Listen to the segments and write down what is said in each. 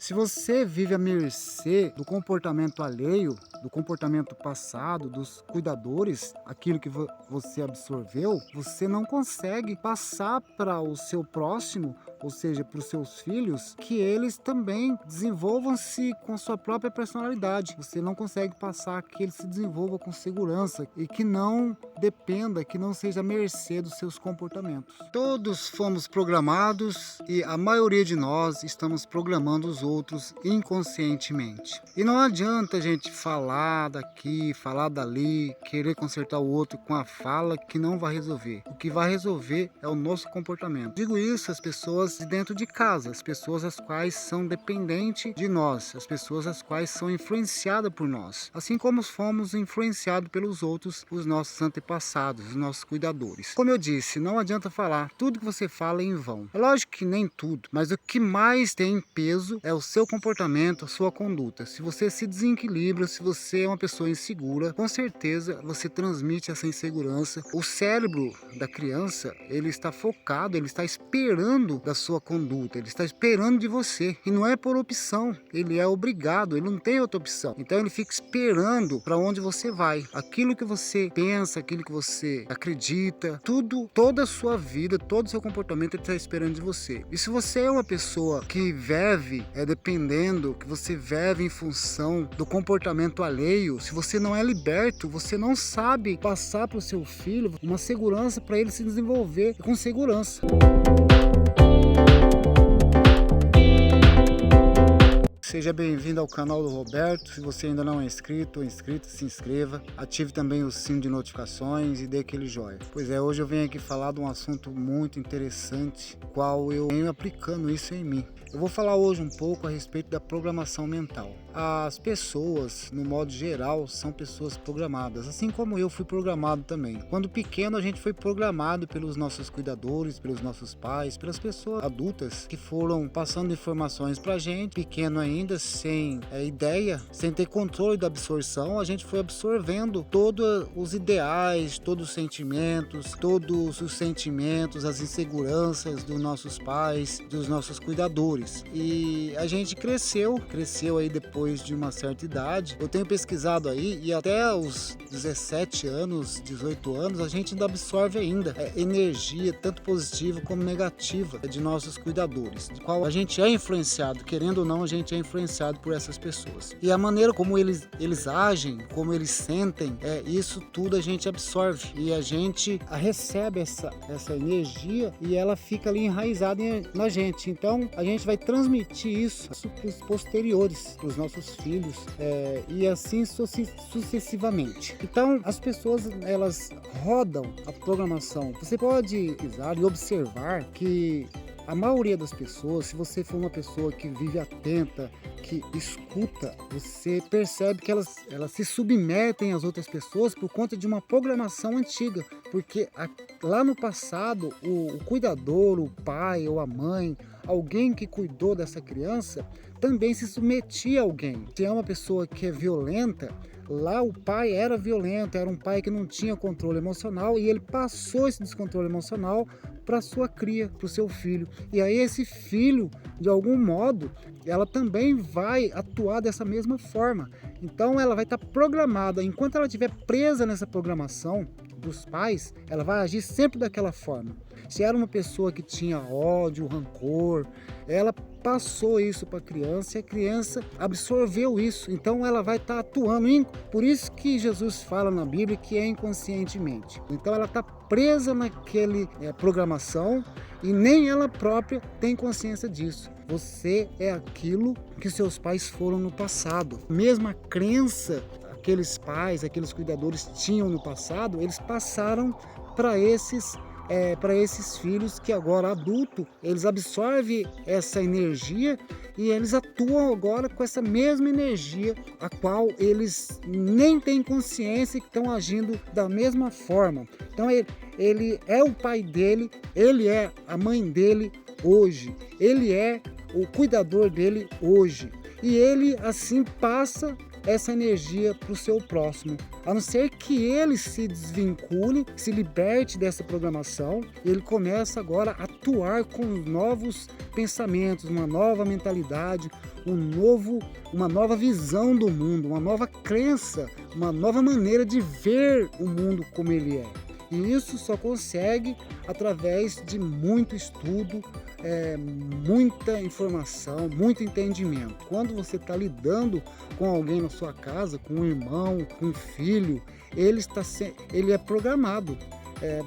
Se você vive à mercê do comportamento alheio, do comportamento passado, dos cuidadores, aquilo que você absorveu, você não consegue passar para o seu próximo, ou seja, para os seus filhos, que eles também desenvolvam-se com sua própria personalidade. Você não consegue passar que eles se desenvolvam com segurança e que não dependa, que não seja à mercê dos seus comportamentos. Todos fomos programados e a maioria de nós estamos programando os outros inconscientemente. E não adianta a gente falar daqui, falar dali, querer consertar o outro com a fala que não vai resolver. O que vai resolver é o nosso comportamento. Digo isso às pessoas de dentro de casa, as pessoas as quais são dependentes de nós, as pessoas as quais são influenciadas por nós, assim como fomos influenciados pelos outros, os nossos antepassados, os nossos cuidadores. Como eu disse, não adianta falar, tudo que você fala é em vão. É lógico que nem tudo, mas o que mais tem peso é o seu comportamento, a sua conduta. Se você se desequilibra, se você é uma pessoa insegura, com certeza você transmite essa insegurança. O cérebro da criança, ele está focado, ele está esperando da sua conduta, ele está esperando de você, e não é por opção, ele é obrigado, ele não tem outra opção. Então ele fica esperando para onde você vai, aquilo que você pensa, aquilo que você acredita, tudo, toda a sua vida, todo o seu comportamento ele está esperando de você. E se você é uma pessoa que vive dependendo, que você vive em função do comportamento alheio, se você não é liberto, você não sabe passar para o seu filho uma segurança para ele se desenvolver com segurança. Seja bem-vindo ao canal do Roberto. Se você ainda não é inscrito ou inscrita, se inscreva. Ative também o sino de notificações e dê aquele joinha. Pois é, hoje eu venho aqui falar de um assunto muito interessante, qual eu venho aplicando isso em mim. Eu vou falar hoje um pouco a respeito da programação mental. As pessoas, no modo geral, são pessoas programadas, assim como eu fui programado também. Quando pequeno, a gente foi programado pelos nossos cuidadores, pelos nossos pais, pelas pessoas adultas que foram passando informações pra gente. Pequeno ainda, sem ideia, sem ter controle da absorção, a gente foi absorvendo todos os ideais, todos os sentimentos, as inseguranças dos nossos pais, dos nossos cuidadores. E a gente cresceu aí depois de uma certa idade. Eu tenho pesquisado aí e até os 17 anos, 18 anos, a gente ainda absorve ainda energia, tanto positiva como negativa, de nossos cuidadores, de qual a gente é influenciado, querendo ou não, a gente é influenciado por essas pessoas. E a maneira como eles agem, como eles sentem, isso tudo a gente absorve e a gente recebe essa energia e ela fica ali enraizada na gente. Então a gente vai transmitir isso para os posteriores, para os nossos filhos, e assim sucessivamente. Então as pessoas, elas rodam a programação. Você pode pesquisar e observar que a maioria das pessoas, se você for uma pessoa que vive atenta, que escuta, você percebe que elas se submetem às outras pessoas por conta de uma programação antiga, porque lá no passado o cuidador, o pai ou a mãe, alguém que cuidou dessa criança, também se submetia a alguém. Se é uma pessoa que é violenta, lá o pai era violento, era um pai que não tinha controle emocional e ele passou esse descontrole emocional para sua cria, para o seu filho. E aí esse filho, de algum modo, ela também vai atuar dessa mesma forma. Então ela vai estar programada, enquanto ela estiver presa nessa programação dos pais, ela vai agir sempre daquela forma. Se era uma pessoa que tinha ódio, rancor, ela passou isso para a criança e a criança absorveu isso. Então ela vai estar atuando. Por isso que Jesus fala na Bíblia que é inconscientemente. Então ela está presa naquele programação e nem ela própria tem consciência disso. Você é aquilo que seus pais foram no passado. Mesmo a crença aqueles pais, aqueles cuidadores tinham no passado, eles passaram para esses filhos que agora adulto, eles absorvem essa energia e eles atuam agora com essa mesma energia, a qual eles nem têm consciência que estão agindo da mesma forma. Então ele é o pai dele, ele é a mãe dele hoje, ele é o cuidador dele hoje. E ele assim passa essa energia para o seu próximo, a não ser que ele se desvincule, se liberte dessa programação, ele começa agora a atuar com novos pensamentos, uma nova mentalidade, uma nova visão do mundo, uma nova crença, uma nova maneira de ver o mundo como ele é. E isso só consegue através de muito estudo, muita informação, muito entendimento. Quando você está lidando com alguém na sua casa, com um irmão, com um filho, ele é programado.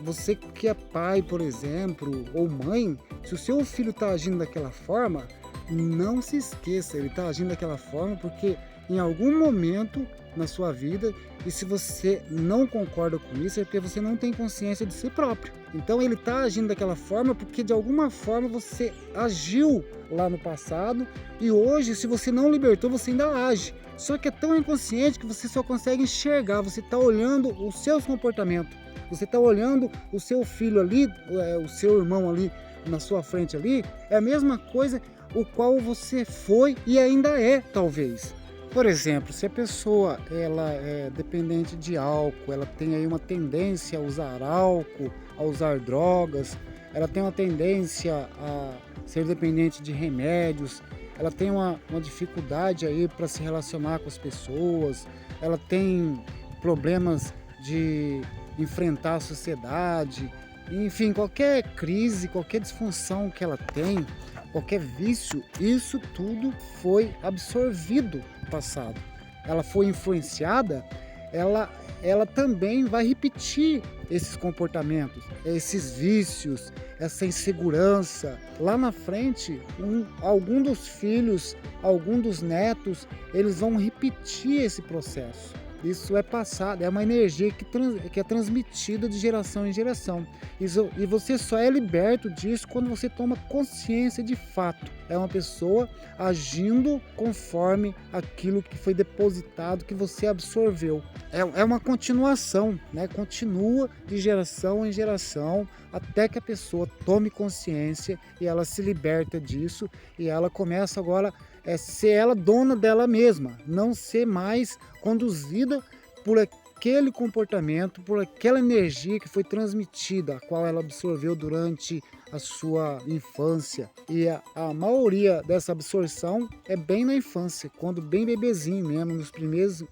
Você que é pai, por exemplo, ou mãe, se o seu filho está agindo daquela forma, não se esqueça, ele está agindo daquela forma porque em algum momento na sua vida, e se você não concorda com isso, é porque você não tem consciência de si próprio. Então ele está agindo daquela forma porque de alguma forma você agiu lá no passado e hoje, se você não libertou, você ainda age. Só que é tão inconsciente que você só consegue enxergar, você está olhando os seus comportamentos, você está olhando o seu filho ali, o seu irmão ali na sua frente ali, é a mesma coisa o qual você foi e ainda é, talvez. Por exemplo, se a pessoa ela é dependente de álcool, ela tem aí uma tendência a usar álcool, a usar drogas, ela tem uma tendência a ser dependente de remédios, ela tem uma dificuldade aí para se relacionar com as pessoas, ela tem problemas de enfrentar a sociedade, enfim, qualquer crise, qualquer disfunção que ela tem, qualquer vício, isso tudo foi absorvido no passado. Ela foi influenciada, ela também vai repetir esses comportamentos, esses vícios, essa insegurança. Lá na frente, algum dos filhos, algum dos netos, eles vão repetir esse processo. Isso é passado, é uma energia que é transmitida de geração em geração. E você só é liberto disso quando você toma consciência de fato. É uma pessoa agindo conforme aquilo que foi depositado, que você absorveu. É uma continuação, né? Continua de geração em geração até que a pessoa tome consciência e ela se liberta disso e ela começa agora ser ela dona dela mesma, não ser mais conduzida por aquele comportamento, por aquela energia que foi transmitida, a qual ela absorveu durante a sua infância. E a maioria dessa absorção é bem na infância, quando bem bebezinho mesmo,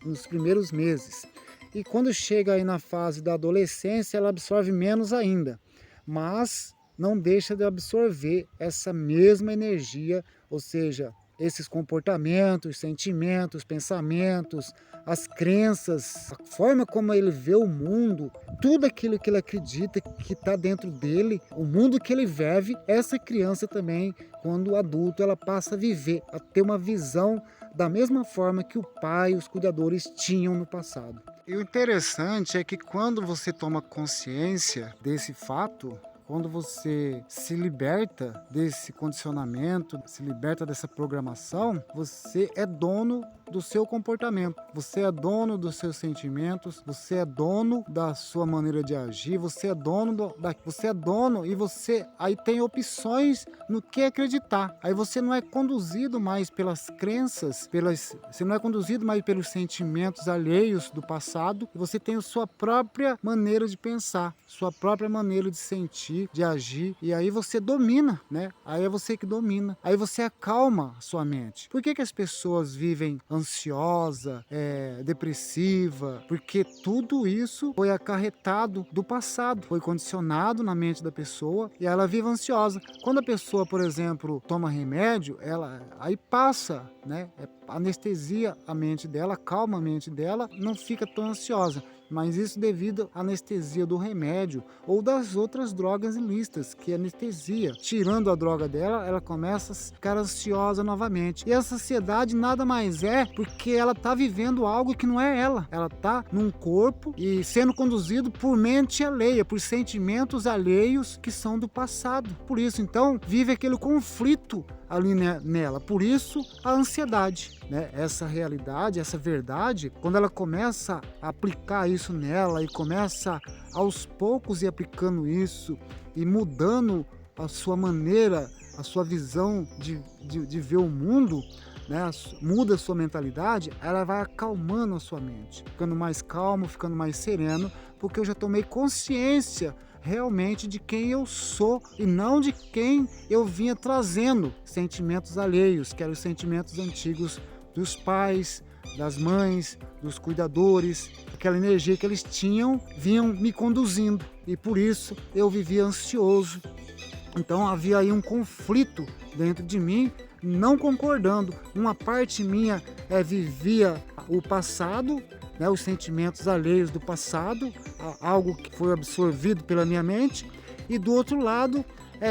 nos primeiros meses. E quando chega aí na fase da adolescência, ela absorve menos ainda, mas não deixa de absorver essa mesma energia, ou seja, esses comportamentos, sentimentos, pensamentos, as crenças, a forma como ele vê o mundo, tudo aquilo que ele acredita que está dentro dele, o mundo que ele vive, essa criança também, quando adulto, ela passa a viver, a ter uma visão da mesma forma que o pai e os cuidadores tinham no passado. E o interessante é que quando você toma consciência desse fato, quando você se liberta desse condicionamento, se liberta dessa programação, você é dono do seu comportamento, você é dono dos seus sentimentos, você é dono da sua maneira de agir, você é dono e você aí tem opções no que acreditar. Aí você não é conduzido mais pelas crenças, você não é conduzido mais pelos sentimentos alheios do passado, você tem a sua própria maneira de pensar, sua própria maneira de sentir, de agir, e aí você domina, né? Aí é você que domina, aí você acalma a sua mente. Por que as pessoas vivem ansiosa, depressiva? Porque tudo isso foi acarretado do passado, foi condicionado na mente da pessoa e ela vive ansiosa. Quando a pessoa, por exemplo, toma remédio, ela aí passa, né? Anestesia a mente dela, acalma a mente dela, não fica tão ansiosa. Mas isso devido à anestesia do remédio ou das outras drogas ilícitas, que anestesia. Tirando a droga dela, ela começa a ficar ansiosa novamente. E a ansiedade nada mais é porque ela está vivendo algo que não é ela. Ela está num corpo e sendo conduzido por mente alheia, por sentimentos alheios que são do passado. Por isso, então, vive aquele conflito ali nela. Por isso, a ansiedade, né? Essa realidade, essa verdade, quando ela começa a aplicar isso nela e começa aos poucos ir aplicando isso e mudando a sua maneira, a sua visão de ver o mundo, né? Muda a sua mentalidade, ela vai acalmando a sua mente, ficando mais calmo, ficando mais sereno, porque eu já tomei consciência realmente de quem eu sou e não de quem eu vinha trazendo sentimentos alheios, que eram os sentimentos antigos dos pais, das mães, dos cuidadores, aquela energia que eles tinham, vinham me conduzindo e por isso eu vivia ansioso. Então havia aí um conflito dentro de mim, não concordando. Uma parte minha vivia o passado, né, os sentimentos alheios do passado, algo que foi absorvido pela minha mente, e do outro lado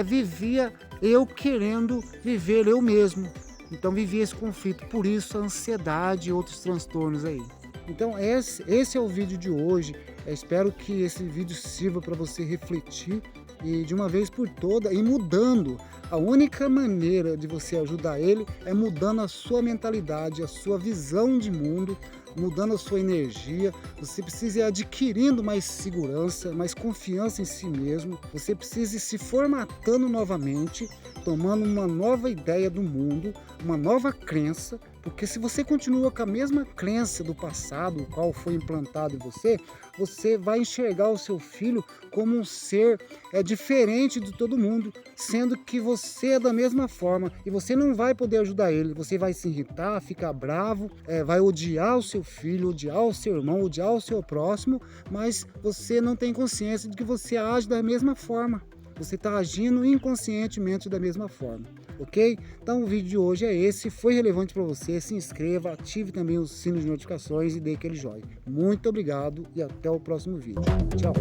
vivia eu querendo viver eu mesmo. Então vivia esse conflito, por isso a ansiedade e outros transtornos aí. Então esse é o vídeo de hoje. Espero que esse vídeo sirva para você refletir e de uma vez por toda ir mudando. A única maneira de você ajudar ele é mudando a sua mentalidade, a sua visão de mundo, mudando a sua energia. Você precisa ir adquirindo mais segurança, mais confiança em si mesmo. Você precisa ir se formatando novamente, tomando uma nova ideia do mundo, uma nova crença, porque se você continua com a mesma crença do passado, o qual foi implantado em você, você vai enxergar o seu filho como um ser diferente de todo mundo, sendo que você é da mesma forma e você não vai poder ajudar ele. Você vai se irritar, ficar bravo, vai odiar o seu filho, odiar o seu irmão, odiar o seu próximo, mas você não tem consciência de que você age da mesma forma. Você está agindo inconscientemente da mesma forma, ok? Então o vídeo de hoje é esse, foi relevante para você, se inscreva, ative também o sino de notificações e dê aquele joinha. Muito obrigado e até o próximo vídeo. Tchau!